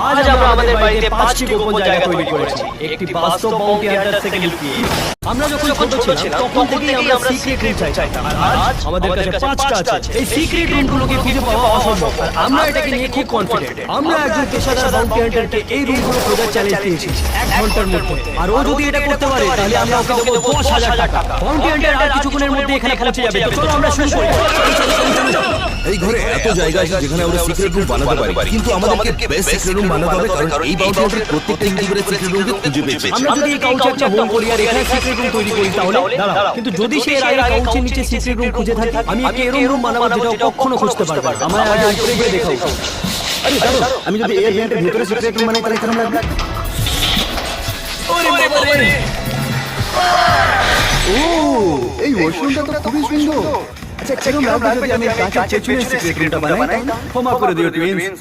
আজ আমরা আমাদের বাড়িতে 5টি গোপন জায়গা তৈরি করেছি, একটি বাস্তব বাউন্টি হান্টার থেকে লুকিয়ে। আমরা যখন ছোট ছিলাম তখন থেকেই আমরা সিক্রেট রুম চাইতাম, আর আজ আমাদের কাছে 5টা আছে। এই সিক্রেট রুমগুলোকে খুঁজে পাওয়া অসম্ভব, আর আমরা এটাকে নিয়ে খুব কনফিডেন্ট। আমরা একজন পেশাদার বাউন্টি হান্টারকে এই রুমগুলো খোঁজার চ্যালেঞ্জ দিয়েছি 1 ঘন্টার মধ্যে, আর ও যদি এটা করতে পারে তাহলে আমরা ওকে দেব 10,000 টাকা। বাউন্টি হান্টার আর কিছুক্ষণের মধ্যে এখানে পৌঁছে যাবে। চলো আমরা শুরু করি। এই ঘরে এত জায়গা আছে যেখানে আমরা সিক্রেট রুম বানাতে পারি, কিন্তু আমাদেরকে বেস্ট সিক্রেট রুম বানাতে হবে, কারণ এই বাউন্টি হান্টার প্রত্যেকটা ইন্ডিভিজুয়াল সিক্রেট রুমকে খুঁজে পেয়েছে। আমরা যদি এই কাউচে একটা হোল করি আর এখানে সিক্রেট রুম তৈরি করি তাহলে দাঁড়াও, কিন্তু যদি সে এর আগে কাউচের নিচে সিক্রেট রুম খুঁজে থাকে, আমি একটা এরকম রুম বানাবো যেটা কখনো খুঁজতে পারবে না। আমার আগে উপরে গিয়ে দেখাও। আরে দাঁড়াও, আমি যদি এর ভেন্টের ভিতরে সিক্রেট রুম বানাই তাহলে কেমন লাগবে? ওরে বাবা রে! ও, এই ওয়াশরুমটা তো খুবই সুন্দর। আচ্ছা, কেমন লাগবে যদি আমি কাঁচের চেঁচুড়ে সিক্রেট রুমটা বানাই? ক্ষমা করে দিও টুইনস।